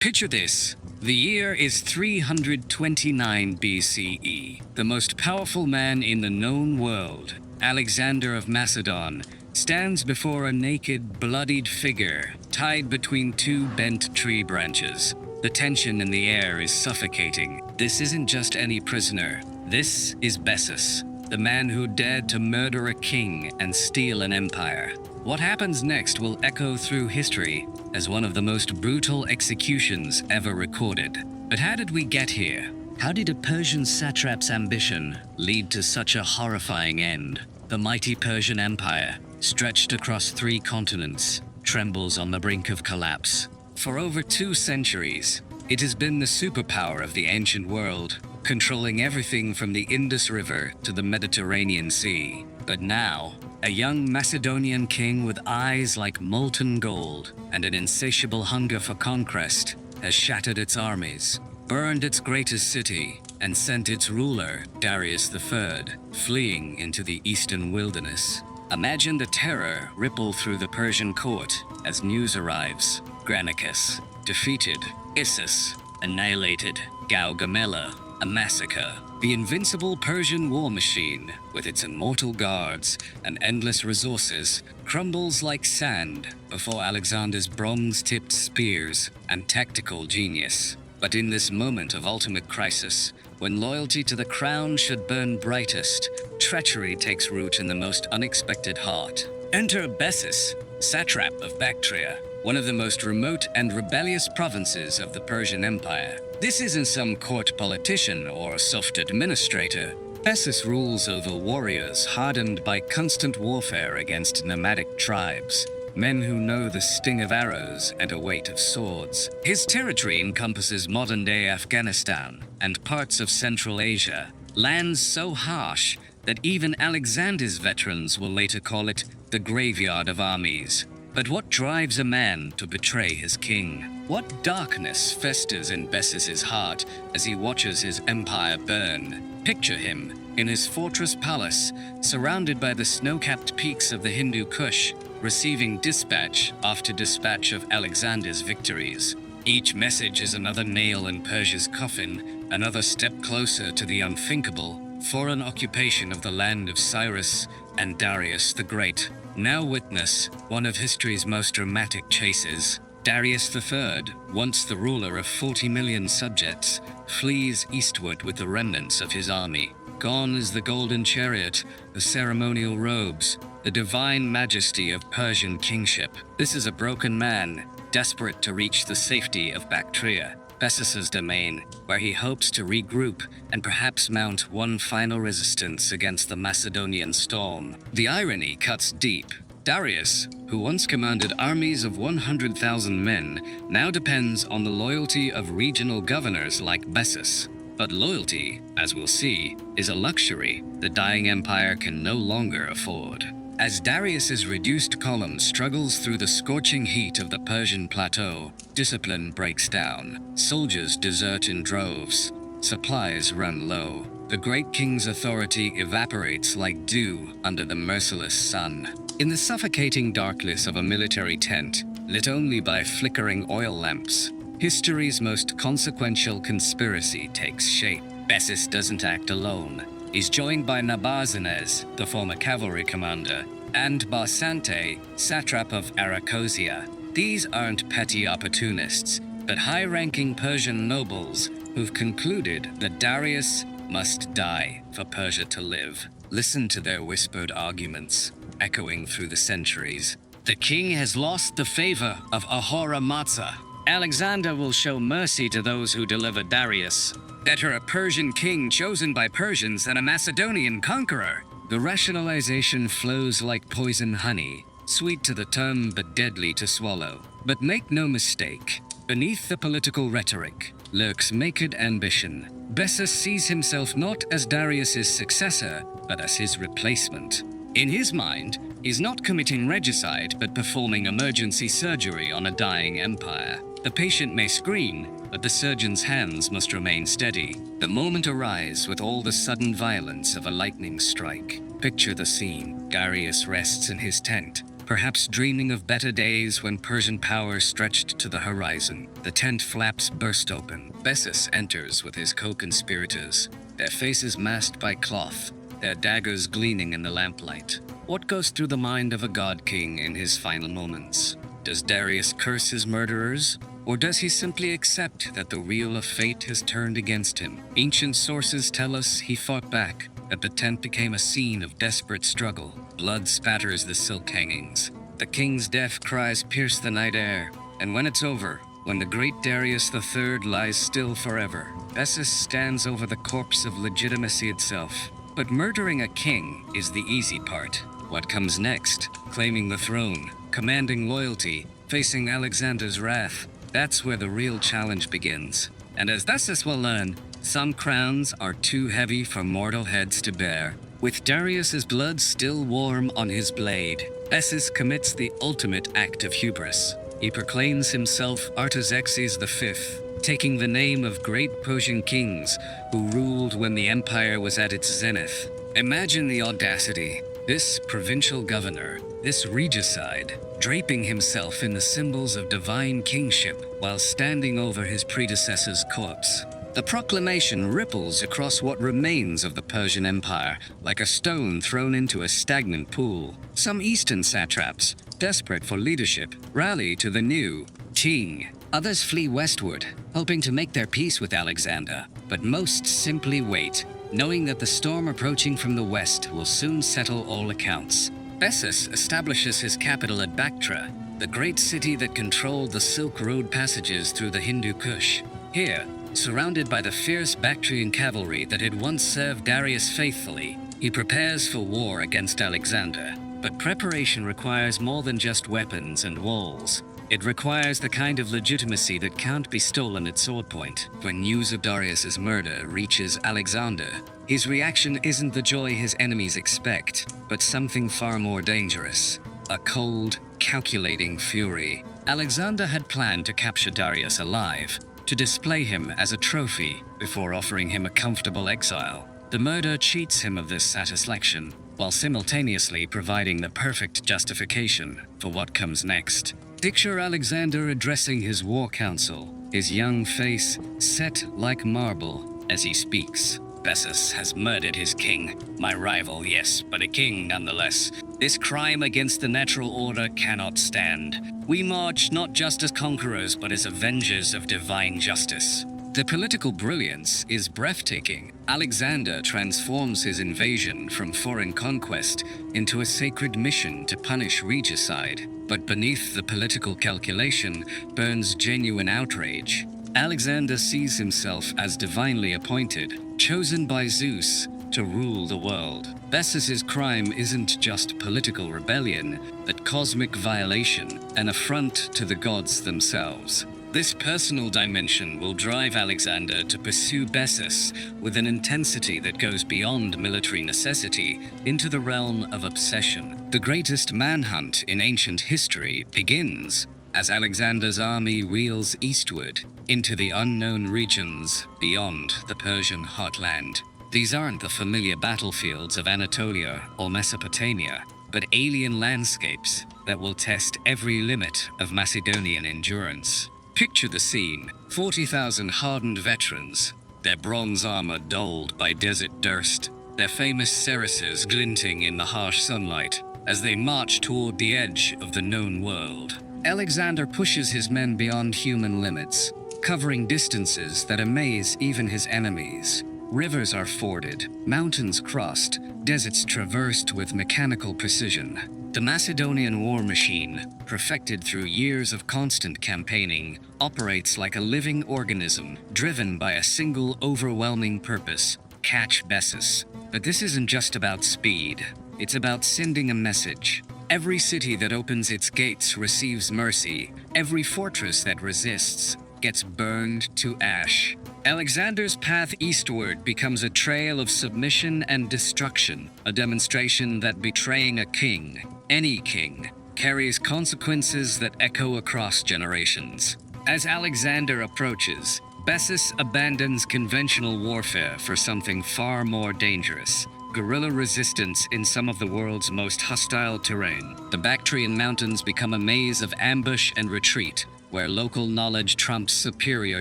Picture this. The year is 329 BCE. The most powerful man in the known world, Alexander of Macedon, stands before a naked, bloodied figure tied between two bent tree branches. The tension in the air is suffocating. This isn't just any prisoner. This is Bessus, the man who dared to murder a king and steal an empire. What happens next will echo through history as one of the most brutal executions ever recorded. But how did we get here? How did a Persian satrap's ambition lead to such a horrifying end? The mighty Persian Empire, stretched across 3 continents, trembles on the brink of collapse. For over 2 centuries, it has been the superpower of the ancient world, controlling everything from the Indus River to the Mediterranean Sea. But now, a young Macedonian king with eyes like molten gold and an insatiable hunger for conquest has shattered its armies, burned its greatest city, and sent its ruler, Darius III, fleeing into the eastern wilderness. Imagine the terror ripple through the Persian court as news arrives. Granicus, defeated. Issus, annihilated. Gaugamela, a massacre. The invincible Persian war machine, with its immortal guards and endless resources, crumbles like sand before Alexander's bronze-tipped spears and tactical genius. But in this moment of ultimate crisis, when loyalty to the crown should burn brightest, treachery takes root in the most unexpected heart. Enter Bessus, satrap of Bactria, one of the most remote and rebellious provinces of the Persian Empire. This isn't some court politician or soft administrator. Bessus rules over warriors hardened by constant warfare against nomadic tribes, men who know the sting of arrows and a weight of swords. His territory encompasses modern-day Afghanistan and parts of Central Asia, lands so harsh that even Alexander's veterans will later call it the graveyard of armies. But what drives a man to betray his king? What darkness festers in Bessus's heart as he watches his empire burn? Picture him in his fortress palace, surrounded by the snow-capped peaks of the Hindu Kush, receiving dispatch after dispatch of Alexander's victories. Each message is another nail in Persia's coffin, another step closer to the unthinkable foreign occupation of the land of Cyrus and Darius the Great. Now witness one of history's most dramatic chases. Darius III, once the ruler of 40 million subjects, flees eastward with the remnants of his army. Gone is the golden chariot, the ceremonial robes, the divine majesty of Persian kingship. This is a broken man, desperate to reach the safety of Bactria, Bessus's domain, where he hopes to regroup and perhaps mount one final resistance against the Macedonian storm. The irony cuts deep. Darius, who once commanded armies of 100,000 men, now depends on the loyalty of regional governors like Bessus. But loyalty, as we'll see, is a luxury the dying empire can no longer afford. As Darius's reduced column struggles through the scorching heat of the Persian plateau, discipline breaks down. Soldiers desert in droves. Supplies run low. The great king's authority evaporates like dew under the merciless sun. In the suffocating darkness of a military tent, lit only by flickering oil lamps, history's most consequential conspiracy takes shape. Bessus doesn't act alone. He's joined by Nabazanes, the former cavalry commander, and Barsante, satrap of Arachosia. These aren't petty opportunists, but high-ranking Persian nobles who've concluded that Darius must die for Persia to live. Listen to their whispered arguments, echoing through the centuries. The king has lost the favor of Ahura Mazda. Alexander will show mercy to those who deliver Darius. Better a Persian king chosen by Persians than a Macedonian conqueror. The rationalization flows like poison honey, sweet to the tongue but deadly to swallow. But make no mistake, beneath the political rhetoric lurks naked ambition. Bessus sees himself not as Darius's successor, but as his replacement. In his mind, he's not committing regicide, but performing emergency surgery on a dying empire. The patient may scream, but the surgeon's hands must remain steady. The moment arrives with all the sudden violence of a lightning strike. Picture the scene. Darius rests in his tent, perhaps dreaming of better days when Persian power stretched to the horizon. The tent flaps burst open. Bessus enters with his co-conspirators, their faces masked by cloth, their daggers gleaming in the lamplight. What goes through the mind of a god-king in his final moments? Does Darius curse his murderers? Or does he simply accept that the wheel of fate has turned against him? Ancient sources tell us he fought back, that the tent became a scene of desperate struggle. Blood spatters the silk hangings. The king's death cries pierce the night air. And when it's over, when the great Darius III lies still forever, Bessus stands over the corpse of legitimacy itself. But murdering a king is the easy part. What comes next? Claiming the throne, commanding loyalty, facing Alexander's wrath. That's where the real challenge begins. And as Bessus will learn, some crowns are too heavy for mortal heads to bear. With Darius's blood still warm on his blade, Bessus commits the ultimate act of hubris. He proclaims himself Artaxerxes V, taking the name of great Persian kings who ruled when the empire was at its zenith. Imagine the audacity. This provincial governor, this regicide, draping himself in the symbols of divine kingship while standing over his predecessor's corpse. The proclamation ripples across what remains of the Persian Empire, like a stone thrown into a stagnant pool. Some eastern satraps, desperate for leadership, rally to the new king. Others flee westward, hoping to make their peace with Alexander, but most simply wait, knowing that the storm approaching from the west will soon settle all accounts. Bessus establishes his capital at Bactria, the great city that controlled the Silk Road passages through the Hindu Kush. Here, surrounded by the fierce Bactrian cavalry that had once served Darius faithfully, he prepares for war against Alexander. But preparation requires more than just weapons and walls. It requires the kind of legitimacy that can't be stolen at sword point. When news of Darius's murder reaches Alexander, his reaction isn't the joy his enemies expect, but something far more dangerous. A cold, calculating fury. Alexander had planned to capture Darius alive, to display him as a trophy before offering him a comfortable exile. The murder cheats him of this satisfaction, while simultaneously providing the perfect justification for what comes next. Picture Alexander addressing his war council, his young face set like marble as he speaks. Bessus has murdered his king. My rival, yes, but a king nonetheless. This crime against the natural order cannot stand. We march not just as conquerors, but as avengers of divine justice. The political brilliance is breathtaking. Alexander transforms his invasion from foreign conquest into a sacred mission to punish regicide. But beneath the political calculation burns genuine outrage. Alexander sees himself as divinely appointed, chosen by Zeus to rule the world. Bessus's crime isn't just political rebellion, but cosmic violation, an affront to the gods themselves. This personal dimension will drive Alexander to pursue Bessus with an intensity that goes beyond military necessity into the realm of obsession. The greatest manhunt in ancient history begins as Alexander's army wheels eastward into the unknown regions beyond the Persian heartland. These aren't the familiar battlefields of Anatolia or Mesopotamia, but alien landscapes that will test every limit of Macedonian endurance. Picture the scene: 40,000 hardened veterans, their bronze armor dulled by desert durst, their famous sarissas glinting in the harsh sunlight as they march toward the edge of the known world. Alexander pushes his men beyond human limits, covering distances that amaze even his enemies. Rivers are forded, mountains crossed, deserts traversed with mechanical precision. The Macedonian war machine, perfected through years of constant campaigning, operates like a living organism, driven by a single overwhelming purpose: catch Bessus. But this isn't just about speed. It's about sending a message. Every city that opens its gates receives mercy. Every fortress that resists gets burned to ash. Alexander's path eastward becomes a trail of submission and destruction, a demonstration that betraying a king, any king, carries consequences that echo across generations. As Alexander approaches, Bessus abandons conventional warfare for something far more dangerous: guerrilla resistance in some of the world's most hostile terrain. The Bactrian mountains become a maze of ambush and retreat, where local knowledge trumps superior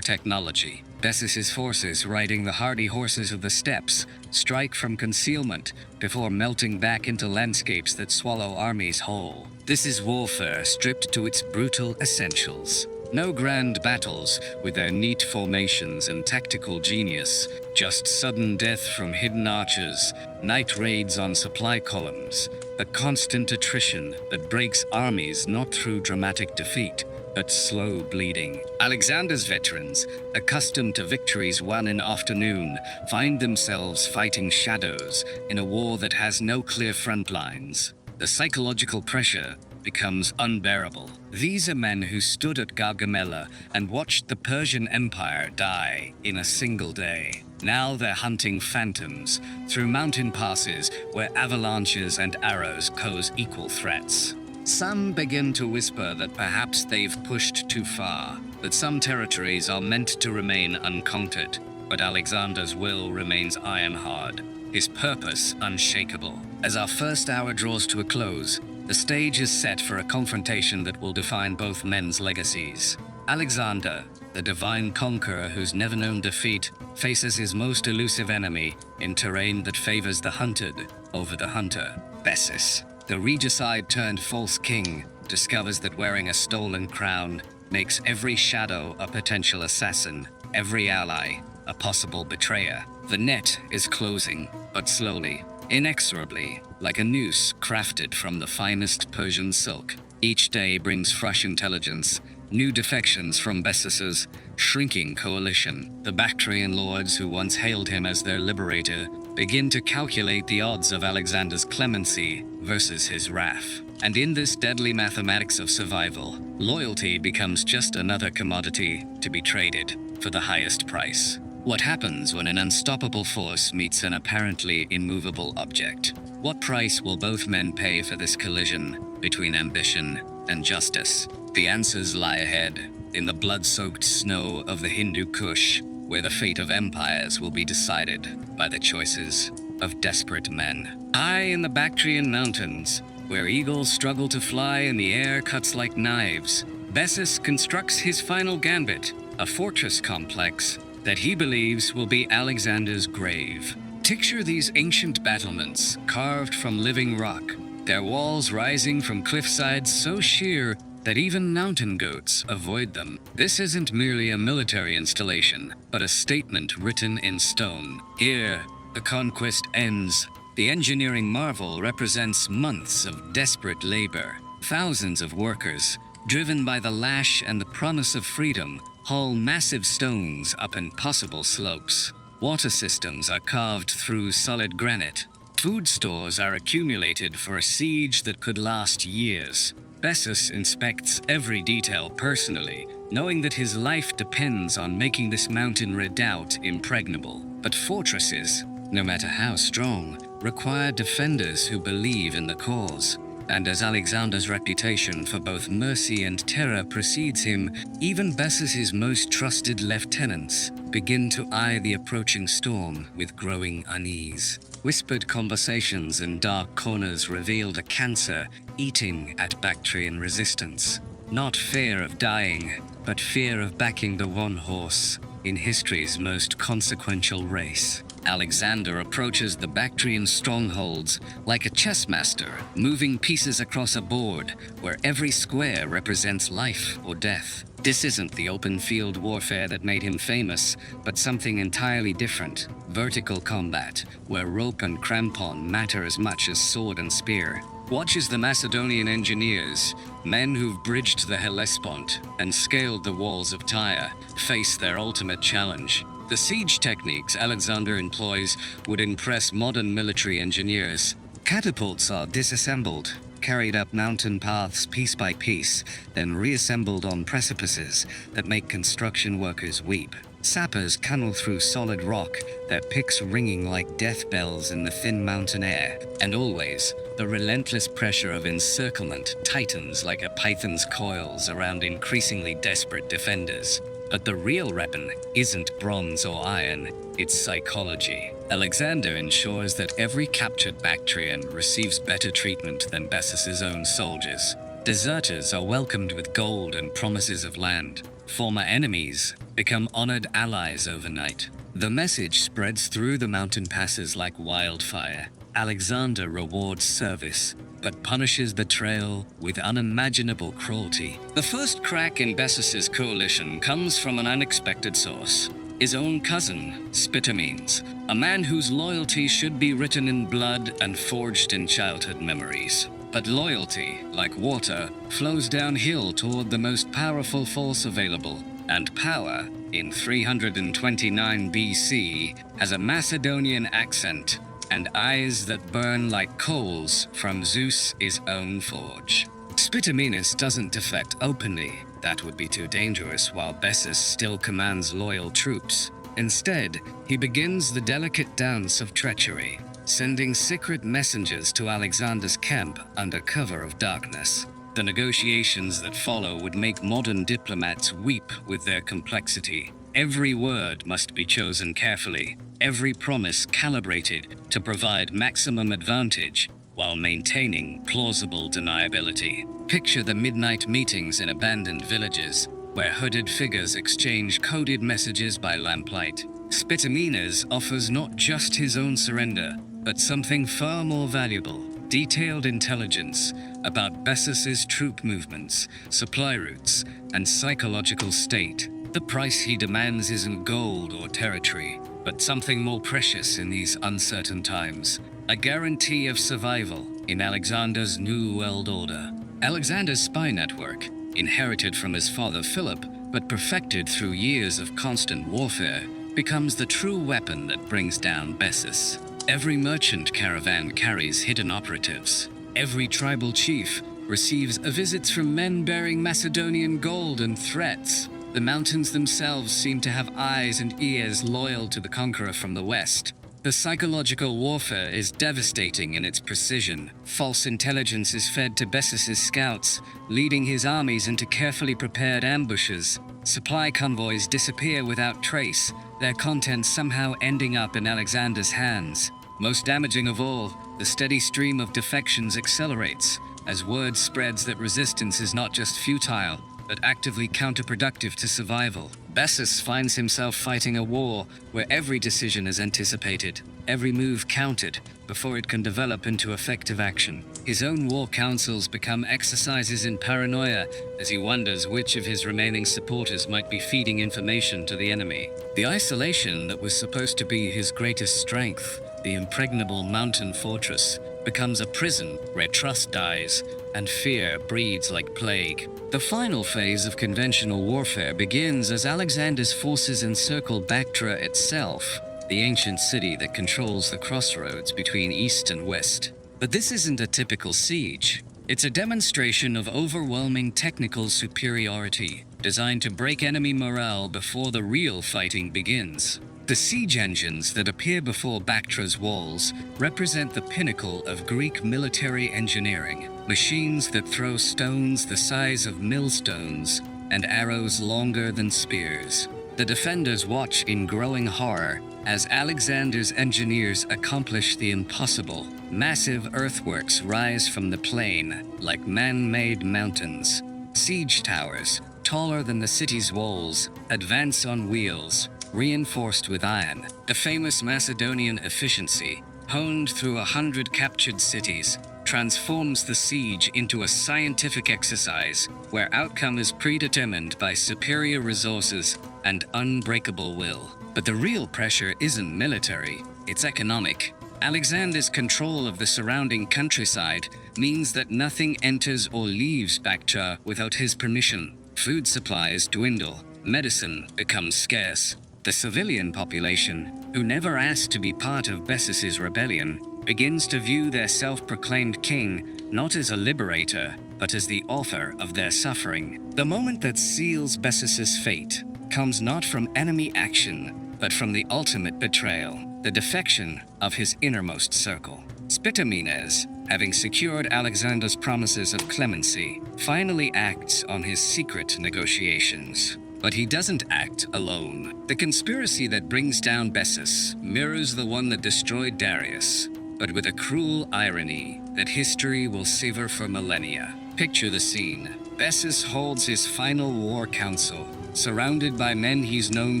technology. Bessus's forces, riding the hardy horses of the steppes, strike from concealment before melting back into landscapes that swallow armies whole. This is warfare stripped to its brutal essentials. No grand battles with their neat formations and tactical genius, just sudden death from hidden archers, night raids on supply columns, the constant attrition that breaks armies not through dramatic defeat, but slow bleeding. Alexander's veterans, accustomed to victories won in afternoon, find themselves fighting shadows in a war that has no clear front lines. The psychological pressure becomes unbearable. These are men who stood at Gargamella and watched the Persian Empire die in a single day. Now they're hunting phantoms through mountain passes where avalanches and arrows pose equal threats. Some begin to whisper that perhaps they've pushed too far, that some territories are meant to remain unconquered, but Alexander's will remains iron hard, his purpose unshakable. As our first hour draws to a close, the stage is set for a confrontation that will define both men's legacies. Alexander, the divine conqueror who's never known defeat, faces his most elusive enemy in terrain that favors the hunted over the hunter. Bessus, the regicide-turned-false king, discovers that wearing a stolen crown makes every shadow a potential assassin, every ally a possible betrayer. The net is closing, but slowly, inexorably, like a noose crafted from the finest Persian silk. Each day brings fresh intelligence, new defections from Bessus's shrinking coalition. The Bactrian lords who once hailed him as their liberator begin to calculate the odds of Alexander's clemency versus his wrath. And in this deadly mathematics of survival, loyalty becomes just another commodity to be traded for the highest price. What happens when an unstoppable force meets an apparently immovable object? What price will both men pay for this collision between ambition and justice? The answers lie ahead, in the blood-soaked snow of the Hindu Kush, where the fate of empires will be decided by the choices of desperate men. High in the Bactrian mountains, where eagles struggle to fly and the air cuts like knives, Bessus constructs his final gambit, a fortress complex that he believes will be Alexander's grave. Picture these ancient battlements, carved from living rock, their walls rising from cliffsides so sheer that even mountain goats avoid them. This isn't merely a military installation, but a statement written in stone. Here, the conquest ends. The engineering marvel represents months of desperate labor. Thousands of workers, driven by the lash and the promise of freedom, haul massive stones up impossible slopes. Water systems are carved through solid granite. Food stores are accumulated for a siege that could last years. Bessus inspects every detail personally, knowing that his life depends on making this mountain redoubt impregnable. But fortresses, no matter how strong, require defenders who believe in the cause. And as Alexander's reputation for both mercy and terror precedes him, even Bessus's most trusted lieutenants begin to eye the approaching storm with growing unease. Whispered conversations in dark corners revealed a cancer eating at Bactrian resistance. Not fear of dying, but fear of backing the one horse in history's most consequential race. Alexander approaches the Bactrian strongholds like a chess master, moving pieces across a board where every square represents life or death. This isn't the open field warfare that made him famous, but something entirely different. Vertical combat, where rope and crampon matter as much as sword and spear. Watch as the Macedonian engineers, men who've bridged the Hellespont and scaled the walls of Tyre, face their ultimate challenge. The siege techniques Alexander employs would impress modern military engineers. Catapults are disassembled, carried up mountain paths piece by piece, then reassembled on precipices that make construction workers weep. Sappers tunnel through solid rock, their picks ringing like death bells in the thin mountain air. And always, the relentless pressure of encirclement tightens like a python's coils around increasingly desperate defenders. But the real weapon isn't bronze or iron, it's psychology. Alexander ensures that every captured Bactrian receives better treatment than Bessus's own soldiers. Deserters are welcomed with gold and promises of land. Former enemies become honored allies overnight. The message spreads through the mountain passes like wildfire. Alexander rewards service, but punishes betrayal with unimaginable cruelty. The first crack in Bessus's coalition comes from an unexpected source. His own cousin, Spitamenes, a man whose loyalty should be written in blood and forged in childhood memories. But loyalty, like water, flows downhill toward the most powerful force available, and power, in 329 BC, has a Macedonian accent and eyes that burn like coals from Zeus' own forge. Spitamenes doesn't defect openly. That would be too dangerous while Bessus still commands loyal troops. Instead, he begins the delicate dance of treachery, sending secret messengers to Alexander's camp under cover of darkness. The negotiations that follow would make modern diplomats weep with their complexity. Every word must be chosen carefully, every promise calibrated to provide maximum advantage while maintaining plausible deniability. Picture the midnight meetings in abandoned villages, where hooded figures exchange coded messages by lamplight. Spitamenes offers not just his own surrender, but something far more valuable: detailed intelligence about Bessus's troop movements, supply routes, and psychological state. The price he demands isn't gold or territory, but something more precious in these uncertain times: a guarantee of survival in Alexander's new world order. Alexander's spy network, inherited from his father Philip, but perfected through years of constant warfare, becomes the true weapon that brings down Bessus. Every merchant caravan carries hidden operatives. Every tribal chief receives visits from men bearing Macedonian gold and threats. The mountains themselves seem to have eyes and ears loyal to the conqueror from the west. The psychological warfare is devastating in its precision. False intelligence is fed to Bessus's scouts, leading his armies into carefully prepared ambushes. Supply convoys disappear without trace, their contents somehow ending up in Alexander's hands. Most damaging of all, the steady stream of defections accelerates, as word spreads that resistance is not just futile, but actively counterproductive to survival. Bessus finds himself fighting a war where every decision is anticipated, every move counted, before it can develop into effective action. His own war councils become exercises in paranoia as he wonders which of his remaining supporters might be feeding information to the enemy. The isolation that was supposed to be his greatest strength, the impregnable mountain fortress, becomes a prison where trust dies and fear breeds like plague. The final phase of conventional warfare begins as Alexander's forces encircle Bactria itself, the ancient city that controls the crossroads between east and west. But this isn't a typical siege. It's a demonstration of overwhelming technical superiority, designed to break enemy morale before the real fighting begins. The siege engines that appear before Bactria's walls represent the pinnacle of Greek military engineering, machines that throw stones the size of millstones and arrows longer than spears. The defenders watch in growing horror as Alexander's engineers accomplish the impossible. Massive earthworks rise from the plain like man-made mountains. Siege towers, taller than the city's walls, advance on wheels, reinforced with iron. The famous Macedonian efficiency, honed through 100 captured cities, transforms the siege into a scientific exercise where outcome is predetermined by superior resources and unbreakable will. But the real pressure isn't military, it's economic. Alexander's control of the surrounding countryside means that nothing enters or leaves Bactria without his permission. Food supplies dwindle, medicine becomes scarce. The civilian population, who never asked to be part of Bessus's rebellion, begins to view their self-proclaimed king not as a liberator, but as the author of their suffering. The moment that seals Bessus's fate comes not from enemy action, but from the ultimate betrayal, the defection of his innermost circle. Spitamenes, having secured Alexander's promises of clemency, finally acts on his secret negotiations. But he doesn't act alone. The conspiracy that brings down Bessus mirrors the one that destroyed Darius, but with a cruel irony that history will savor for millennia. Picture the scene. Bessus holds his final war council, surrounded by men he's known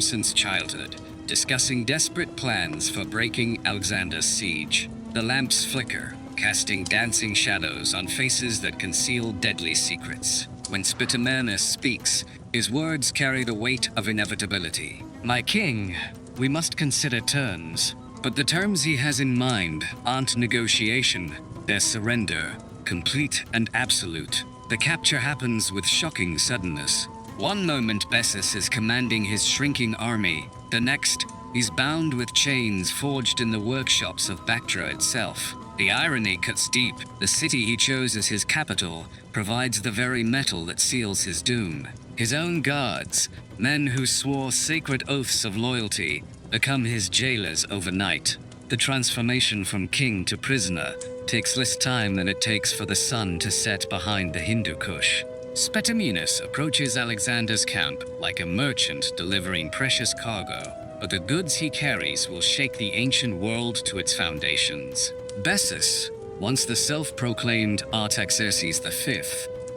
since childhood, discussing desperate plans for breaking Alexander's siege. The lamps flicker, casting dancing shadows on faces that conceal deadly secrets. When Spitamenus speaks, his words carry the weight of inevitability. "My king, we must consider terms." But the terms he has in mind aren't negotiation, they're surrender, complete and absolute. The capture happens with shocking suddenness. One moment Bessus is commanding his shrinking army, the next, he's bound with chains forged in the workshops of Bactria itself. The irony cuts deep. The city he chose as his capital provides the very metal that seals his doom. His own guards, men who swore sacred oaths of loyalty, become his jailers overnight. The transformation from king to prisoner takes less time than it takes for the sun to set behind the Hindu Kush. Spitamenus approaches Alexander's camp like a merchant delivering precious cargo, but the goods he carries will shake the ancient world to its foundations. Bessus, once the self-proclaimed Artaxerxes V,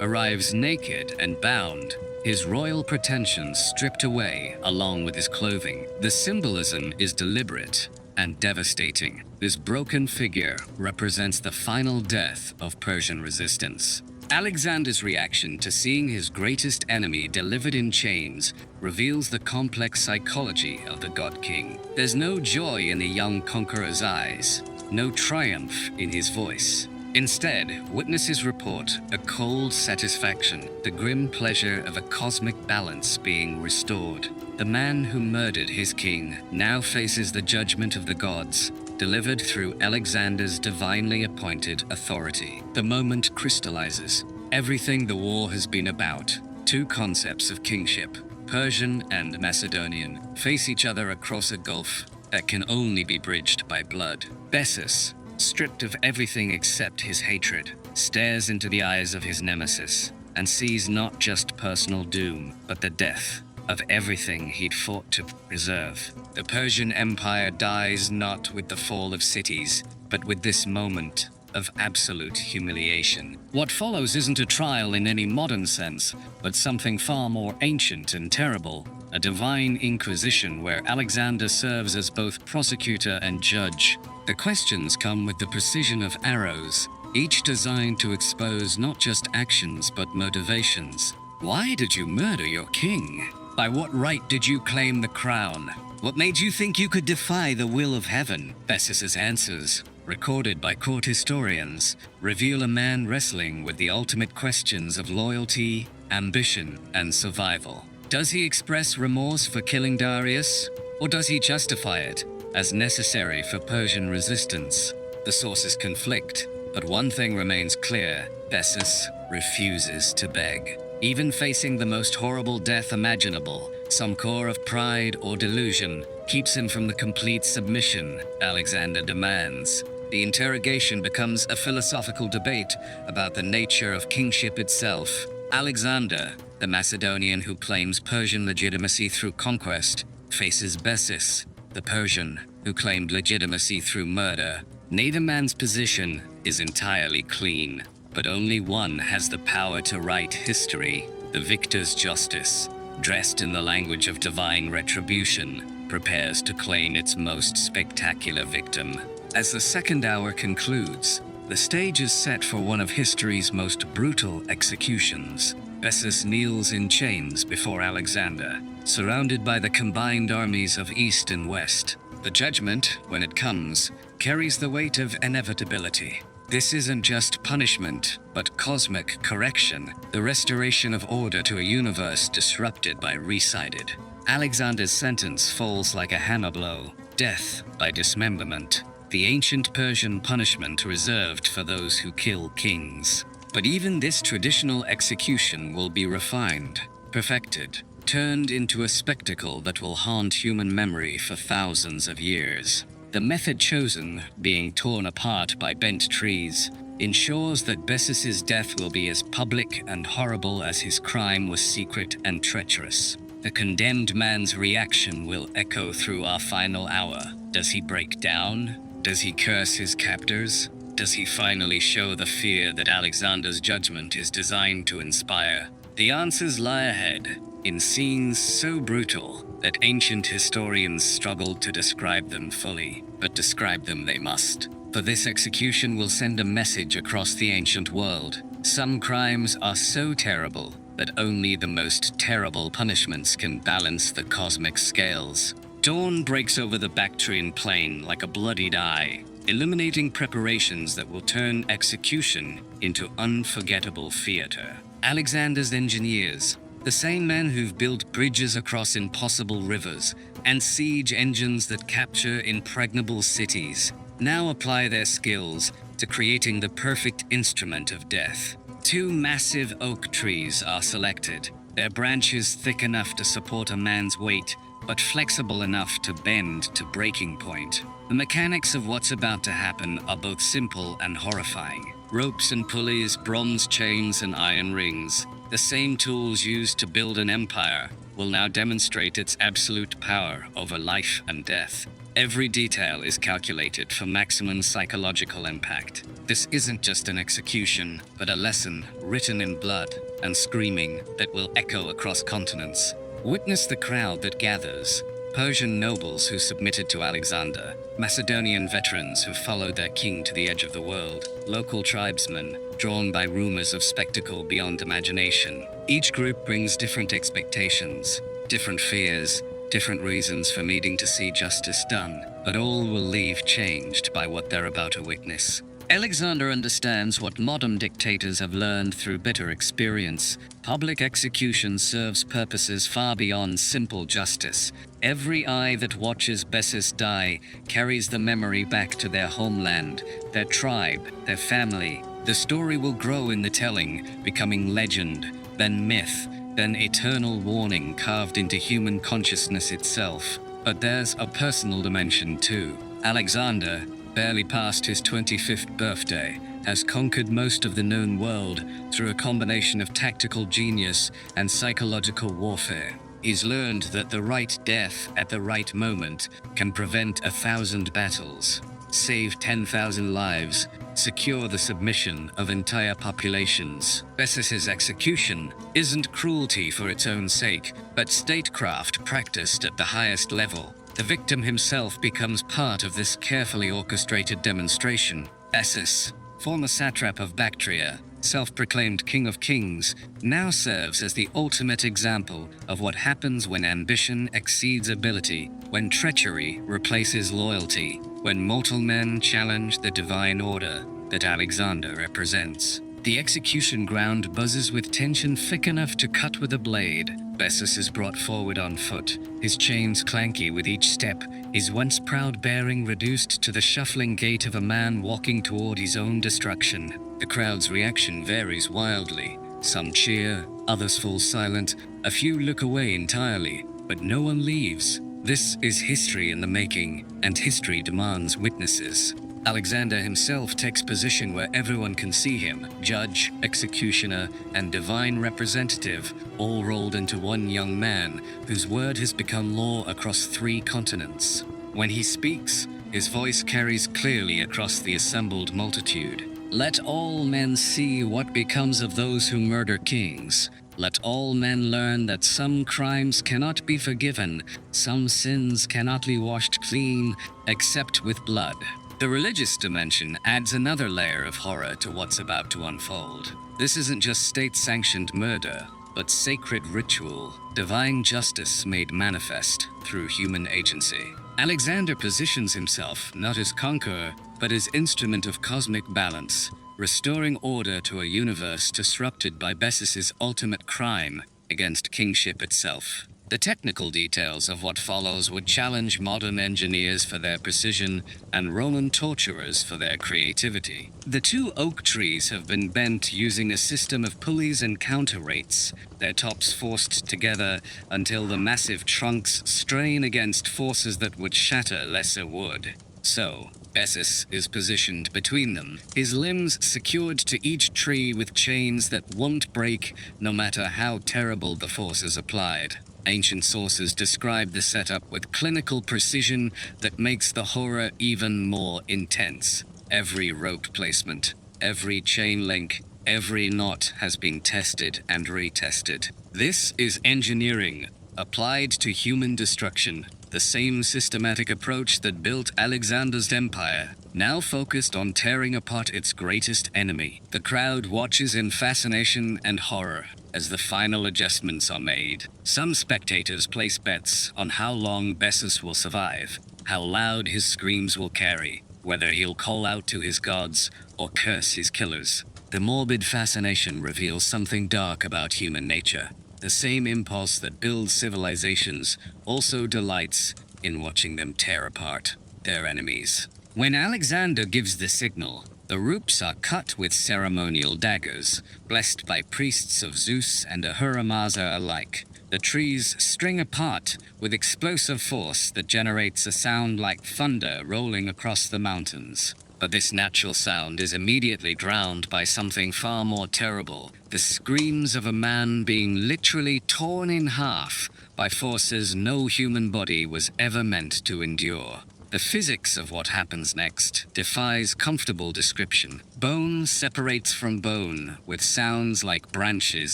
arrives naked and bound, his royal pretensions stripped away along with his clothing. The symbolism is deliberate and devastating. This broken figure represents the final death of Persian resistance. Alexander's reaction to seeing his greatest enemy delivered in chains reveals the complex psychology of the god king. There's no joy in the young conqueror's eyes, no triumph in his voice. Instead, witnesses report a cold satisfaction, the grim pleasure of a cosmic balance being restored. The man who murdered his king now faces the judgment of the gods, delivered through Alexander's divinely appointed authority. The moment crystallizes. Everything the war has been about. Two concepts of kingship, Persian and Macedonian, face each other across a gulf that can only be bridged by blood. Bessus, stripped of everything except his hatred, stares into the eyes of his nemesis and sees not just personal doom, but the death of everything he'd fought to preserve. The Persian Empire dies not with the fall of cities, but with this moment of absolute humiliation. What follows isn't a trial in any modern sense, but something far more ancient and terrible, a divine inquisition where Alexander serves as both prosecutor and judge. The questions come with the precision of arrows, each designed to expose not just actions but motivations. Why did you murder your king? By what right did you claim the crown? What made you think you could defy the will of heaven? Bessus's answers, recorded by court historians, reveal a man wrestling with the ultimate questions of loyalty, ambition, and survival. Does he express remorse for killing Darius, or does he justify it as necessary for Persian resistance? The sources conflict, but one thing remains clear: Bessus refuses to beg. Even facing the most horrible death imaginable, some core of pride or delusion keeps him from the complete submission Alexander demands. The interrogation becomes a philosophical debate about the nature of kingship itself. Alexander, the Macedonian who claims Persian legitimacy through conquest, faces Bessus, the Persian who claimed legitimacy through murder. Neither man's position is entirely clean, but only one has the power to write history. The victor's justice, dressed in the language of divine retribution, prepares to claim its most spectacular victim. As the second hour concludes, the stage is set for one of history's most brutal executions. Bessus kneels in chains before Alexander, surrounded by the combined armies of East and West. The judgment, when it comes, carries the weight of inevitability. This isn't just punishment, but cosmic correction, the restoration of order to a universe disrupted by recited. Alexander's sentence falls like a hammer blow, death by dismemberment, the ancient Persian punishment reserved for those who kill kings. But even this traditional execution will be refined, perfected, turned into a spectacle that will haunt human memory for thousands of years. The method chosen, being torn apart by bent trees, ensures that Bessus's death will be as public and horrible as his crime was secret and treacherous. The condemned man's reaction will echo through our final hour. Does he break down? Does he curse his captors? Does he finally show the fear that Alexander's judgment is designed to inspire? The answers lie ahead, in scenes so brutal that ancient historians struggled to describe them fully, but describe them they must. For this execution will send a message across the ancient world. Some crimes are so terrible that only the most terrible punishments can balance the cosmic scales. Dawn breaks over the Bactrian plain like a bloodied eye, illuminating preparations that will turn execution into unforgettable theater. Alexander's engineers, the same men who've built bridges across impossible rivers and siege engines that capture impregnable cities, now apply their skills to creating the perfect instrument of death. 2 massive oak trees are selected, their branches thick enough to support a man's weight, but flexible enough to bend to breaking point. The mechanics of what's about to happen are both simple and horrifying. Ropes and pulleys, bronze chains and iron rings, the same tools used to build an empire, will now demonstrate its absolute power over life and death. Every detail is calculated for maximum psychological impact. This isn't just an execution, but a lesson written in blood and screaming that will echo across continents. Witness the crowd that gathers. Persian nobles who submitted to Alexander, Macedonian veterans who followed their king to the edge of the world, local tribesmen drawn by rumors of spectacle beyond imagination. Each group brings different expectations, different fears, different reasons for needing to see justice done, but all will leave changed by what they're about to witness. Alexander understands what modern dictators have learned through bitter experience. Public execution serves purposes far beyond simple justice. Every eye that watches Bessus die carries the memory back to their homeland, their tribe, their family. The story will grow in the telling, becoming legend, then myth, then eternal warning carved into human consciousness itself. But there's a personal dimension too. Alexander, barely past his 25th birthday, has conquered most of the known world through a combination of tactical genius and psychological warfare. He's learned that the right death at the right moment can prevent 1,000 battles, save 10,000 lives, secure the submission of entire populations. Bessus's execution isn't cruelty for its own sake, but statecraft practiced at the highest level. The victim himself becomes part of this carefully orchestrated demonstration. Bessus, former satrap of Bactria, self-proclaimed king of kings, now serves as the ultimate example of what happens when ambition exceeds ability, when treachery replaces loyalty, when mortal men challenge the divine order that Alexander represents. The execution ground buzzes with tension thick enough to cut with a blade. Bessus is brought forward on foot, his chains clanky with each step, his once proud bearing reduced to the shuffling gait of a man walking toward his own destruction. The crowd's reaction varies wildly. Some cheer, others fall silent, a few look away entirely, but no one leaves. This is history in the making, and history demands witnesses. Alexander himself takes position where everyone can see him, judge, executioner, and divine representative, all rolled into one young man whose word has become law across 3 continents. When he speaks, his voice carries clearly across the assembled multitude. Let all men see what becomes of those who murder kings. Let all men learn that some crimes cannot be forgiven, some sins cannot be washed clean, except with blood. The religious dimension adds another layer of horror to what's about to unfold. This isn't just state-sanctioned murder, but sacred ritual, divine justice made manifest through human agency. Alexander positions himself not as conqueror, but as instrument of cosmic balance, restoring order to a universe disrupted by Bessus's ultimate crime against kingship itself. The technical details of what follows would challenge modern engineers for their precision and Roman torturers for their creativity. The 2 oak trees have been bent using a system of pulleys and counterweights, their tops forced together until the massive trunks strain against forces that would shatter lesser wood. So, Bessus is positioned between them, his limbs secured to each tree with chains that won't break no matter how terrible the forces applied. Ancient sources describe the setup with clinical precision that makes the horror even more intense. Every rope placement, every chain link, every knot has been tested and retested. This is engineering applied to human destruction. The same systematic approach that built Alexander's empire, now focused on tearing apart its greatest enemy. The crowd watches in fascination and horror as the final adjustments are made. Some spectators place bets on how long Bessus will survive, how loud his screams will carry, whether he'll call out to his gods or curse his killers. The morbid fascination reveals something dark about human nature. The same impulse that builds civilizations also delights in watching them tear apart their enemies. When Alexander gives the signal, the ropes are cut with ceremonial daggers, blessed by priests of Zeus and Ahura Mazda alike. The trees string apart with explosive force that generates a sound like thunder rolling across the mountains. But this natural sound is immediately drowned by something far more terrible: the screams of a man being literally torn in half by forces no human body was ever meant to endure. The physics of what happens next defies comfortable description. Bone separates from bone with sounds like branches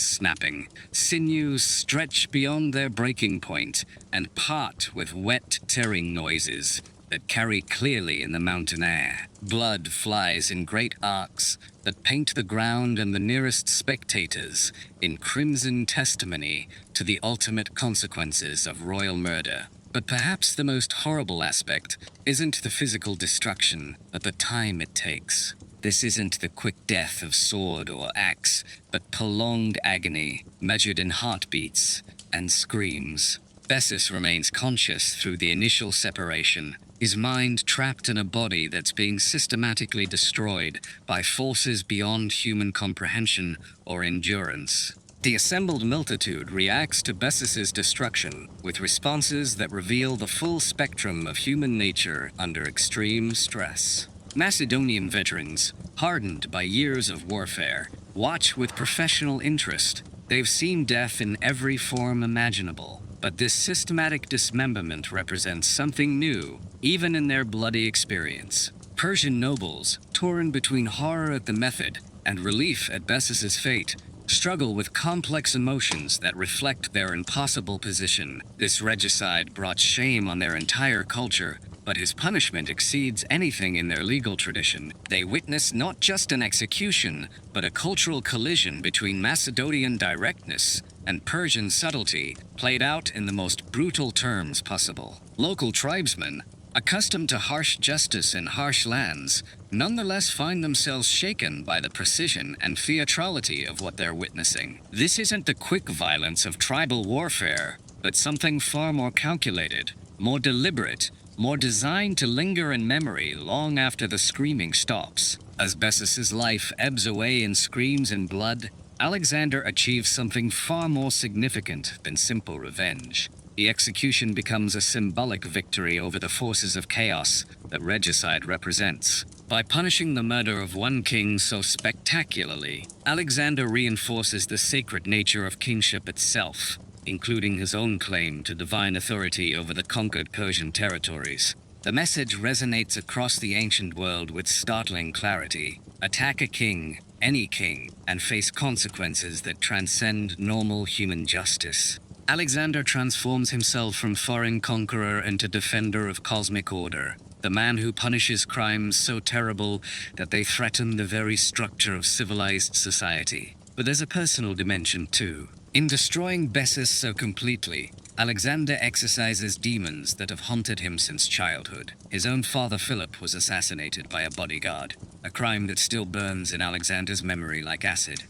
snapping. Sinews stretch beyond their breaking point and part with wet, tearing noises that carry clearly in the mountain air. Blood flies in great arcs that paint the ground and the nearest spectators in crimson testimony to the ultimate consequences of royal murder. But perhaps the most horrible aspect isn't the physical destruction, but the time it takes. This isn't the quick death of sword or axe, but prolonged agony, measured in heartbeats and screams. Bessus remains conscious through the initial separation, his mind trapped in a body that's being systematically destroyed by forces beyond human comprehension or endurance. The assembled multitude reacts to Bessus's destruction with responses that reveal the full spectrum of human nature under extreme stress. Macedonian veterans, hardened by years of warfare, watch with professional interest. They've seen death in every form imaginable. But this systematic dismemberment represents something new, even in their bloody experience. Persian nobles, torn between horror at the method and relief at Bessus's fate, struggle with complex emotions that reflect their impossible position. This regicide brought shame on their entire culture, but his punishment exceeds anything in their legal tradition. They witness not just an execution, but a cultural collision between Macedonian directness and Persian subtlety, played out in the most brutal terms possible. Local tribesmen, accustomed to harsh justice in harsh lands, nonetheless find themselves shaken by the precision and theatrality of what they're witnessing. This isn't the quick violence of tribal warfare, but something far more calculated, more deliberate, more designed to linger in memory long after the screaming stops. As Bessus's life ebbs away in screams and blood, Alexander achieves something far more significant than simple revenge. The execution becomes a symbolic victory over the forces of chaos that regicide represents. By punishing the murder of one king so spectacularly, Alexander reinforces the sacred nature of kingship itself, including his own claim to divine authority over the conquered Persian territories. The message resonates across the ancient world with startling clarity. Attack a king, any king, and face consequences that transcend normal human justice. Alexander transforms himself from foreign conqueror into defender of cosmic order, the man who punishes crimes so terrible that they threaten the very structure of civilized society. But there's a personal dimension too. In destroying Bessus so completely, Alexander exorcises demons that have haunted him since childhood. His own father Philip was assassinated by a bodyguard, a crime that still burns in Alexander's memory like acid.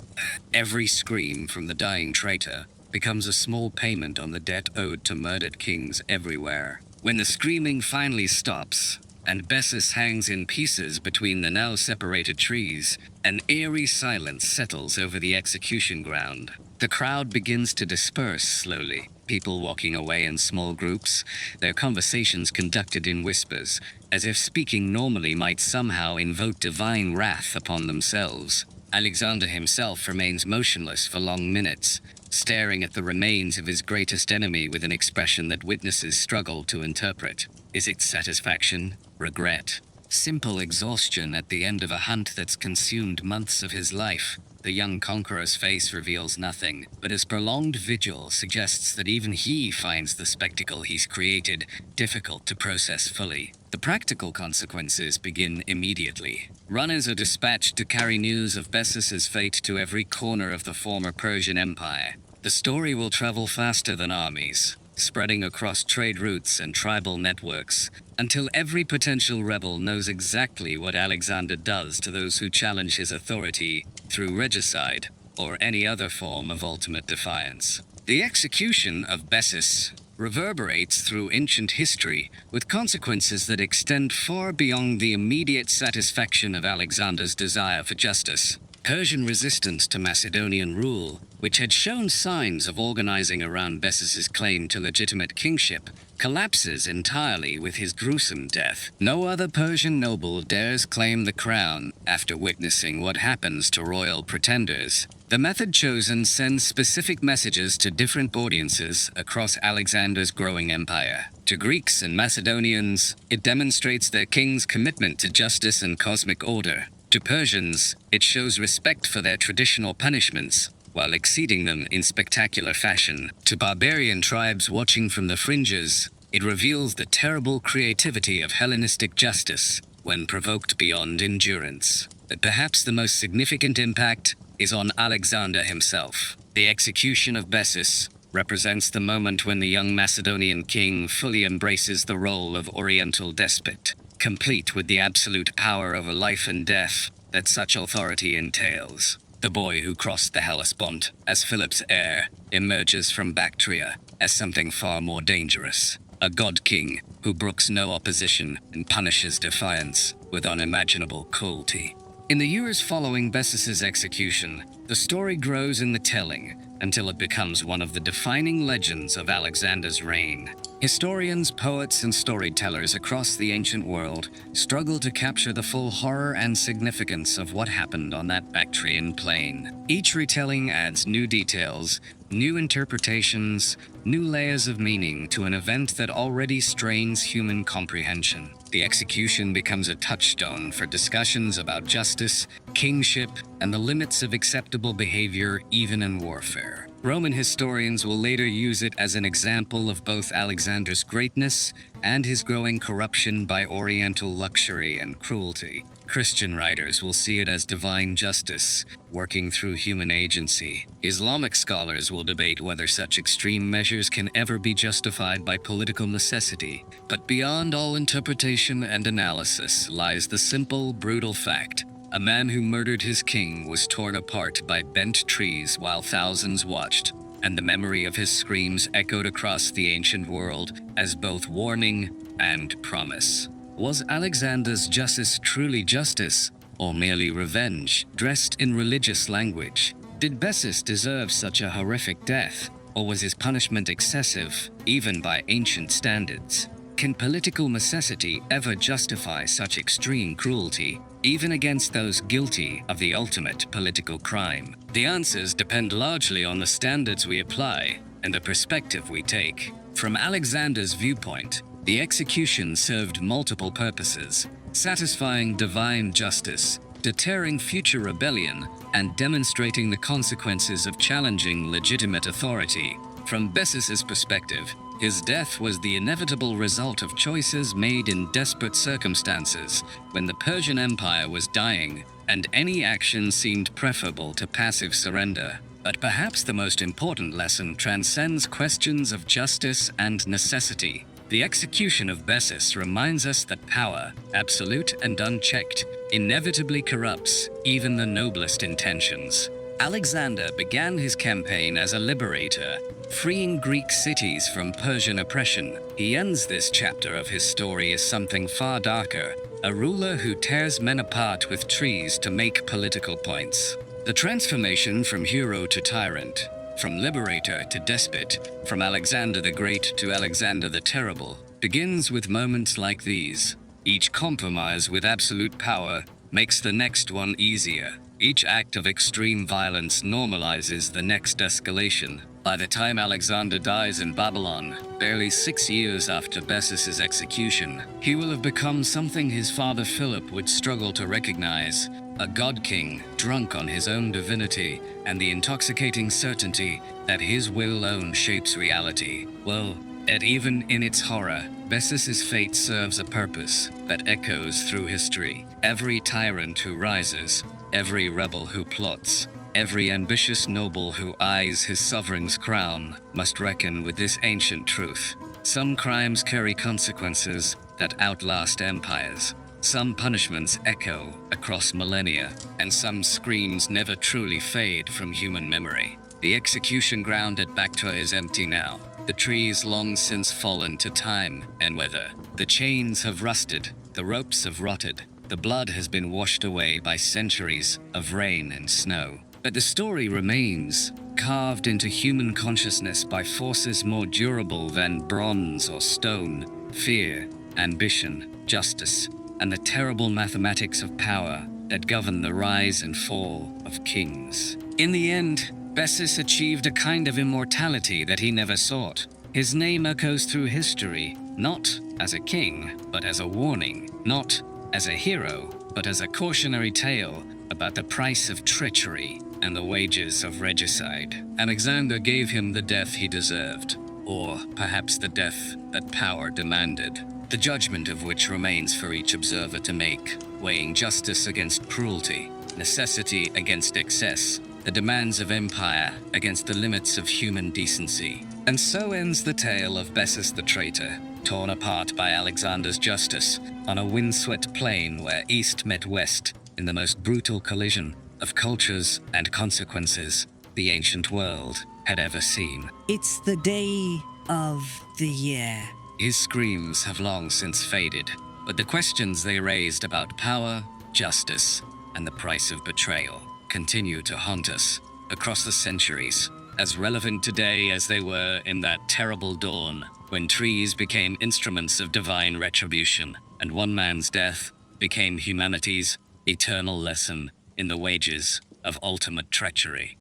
Every scream from the dying traitor becomes a small payment on the debt owed to murdered kings everywhere. When the screaming finally stops, and Bessus hangs in pieces between the now separated trees, an eerie silence settles over the execution ground. The crowd begins to disperse slowly, people walking away in small groups, their conversations conducted in whispers, as if speaking normally might somehow invoke divine wrath upon themselves. Alexander himself remains motionless for long minutes, staring at the remains of his greatest enemy with an expression that witnesses struggle to interpret. Is it satisfaction? Regret? Simple exhaustion at the end of a hunt that's consumed months of his life? The young conqueror's face reveals nothing, but his prolonged vigil suggests that even he finds the spectacle he's created difficult to process fully. The practical consequences begin immediately. Runners are dispatched to carry news of Bessus's fate to every corner of the former Persian Empire. The story will travel faster than armies, spreading across trade routes and tribal networks, until every potential rebel knows exactly what Alexander does to those who challenge his authority through regicide or any other form of ultimate defiance. The execution of Bessus reverberates through ancient history, with consequences that extend far beyond the immediate satisfaction of Alexander's desire for justice. Persian resistance to Macedonian rule, which had shown signs of organizing around Bessus's claim to legitimate kingship, collapses entirely with his gruesome death. No other Persian noble dares claim the crown after witnessing what happens to royal pretenders. The method chosen sends specific messages to different audiences across Alexander's growing empire. To Greeks and Macedonians, it demonstrates their king's commitment to justice and cosmic order. To Persians, it shows respect for their traditional punishments, while exceeding them in spectacular fashion. To barbarian tribes watching from the fringes, it reveals the terrible creativity of Hellenistic justice when provoked beyond endurance. But perhaps the most significant impact is on Alexander himself. The execution of Bessus represents the moment when the young Macedonian king fully embraces the role of Oriental despot, complete with the absolute power over life and death that such authority entails. The boy who crossed the Hellespont as Philip's heir emerges from Bactria as something far more dangerous, a god-king who brooks no opposition and punishes defiance with unimaginable cruelty. In the years following Bessus's execution, the story grows in the telling until it becomes one of the defining legends of Alexander's reign. Historians, poets, and storytellers across the ancient world struggle to capture the full horror and significance of what happened on that Bactrian plain. Each retelling adds new details, new interpretations, new layers of meaning to an event that already strains human comprehension. The execution becomes a touchstone for discussions about justice, kingship, and the limits of acceptable behavior even in warfare. Roman historians will later use it as an example of both Alexander's greatness and his growing corruption by Oriental luxury and cruelty. Christian writers will see it as divine justice, working through human agency. Islamic scholars will debate whether such extreme measures can ever be justified by political necessity. But beyond all interpretation and analysis lies the simple, brutal fact: a man who murdered his king was torn apart by bent trees while thousands watched, and the memory of his screams echoed across the ancient world as both warning and promise. Was Alexander's justice truly justice, or merely revenge, dressed in religious language? Did Bessus deserve such a horrific death, or was his punishment excessive, even by ancient standards? Can political necessity ever justify such extreme cruelty, even against those guilty of the ultimate political crime? The answers depend largely on the standards we apply and the perspective we take. From Alexander's viewpoint, the execution served multiple purposes: satisfying divine justice, deterring future rebellion, and demonstrating the consequences of challenging legitimate authority. From Bessus's perspective, his death was the inevitable result of choices made in desperate circumstances when the Persian Empire was dying, and any action seemed preferable to passive surrender. But perhaps the most important lesson transcends questions of justice and necessity. The execution of Bessus reminds us that power, absolute and unchecked, inevitably corrupts even the noblest intentions. Alexander began his campaign as a liberator, freeing Greek cities from Persian oppression. He ends this chapter of his story as something far darker, a ruler who tears men apart with trees to make political points. The transformation from hero to tyrant, from liberator to despot, from Alexander the Great to Alexander the Terrible, begins with moments like these. Each compromise with absolute power makes the next one easier. Each act of extreme violence normalizes the next escalation. By the time Alexander dies in Babylon, barely 6 years after Bessus's execution, he will have become something his father Philip would struggle to recognize: a god-king drunk on his own divinity and the intoxicating certainty that his will alone shapes reality. Well, and even in its horror, Bessus's fate serves a purpose that echoes through history. Every tyrant who rises, every rebel who plots, every ambitious noble who eyes his sovereign's crown must reckon with this ancient truth. Some crimes carry consequences that outlast empires. Some punishments echo across millennia, and some screams never truly fade from human memory. The execution ground at Bactria is empty now. The trees long since fallen to time and weather. The chains have rusted, the ropes have rotted, the blood has been washed away by centuries of rain and snow. But the story remains, carved into human consciousness by forces more durable than bronze or stone: fear, ambition, justice, and the terrible mathematics of power that govern the rise and fall of kings. In the end, Bessus achieved a kind of immortality that he never sought. His name echoes through history, not as a king, but as a warning, not as a hero, but as a cautionary tale about the price of treachery and the wages of regicide. Alexander gave him the death he deserved, or perhaps the death that power demanded, the judgment of which remains for each observer to make, weighing justice against cruelty, necessity against excess, the demands of empire against the limits of human decency. And so ends the tale of Bessus the traitor, torn apart by Alexander's justice on a windswept plain where East met West in the most brutal collision of cultures and consequences the ancient world had ever seen. It's the day of the year. His screams have long since faded, but the questions they raised about power, justice, and the price of betrayal continue to haunt us across the centuries, as relevant today as they were in that terrible dawn when trees became instruments of divine retribution, and one man's death became humanity's eternal lesson in the wages of ultimate treachery.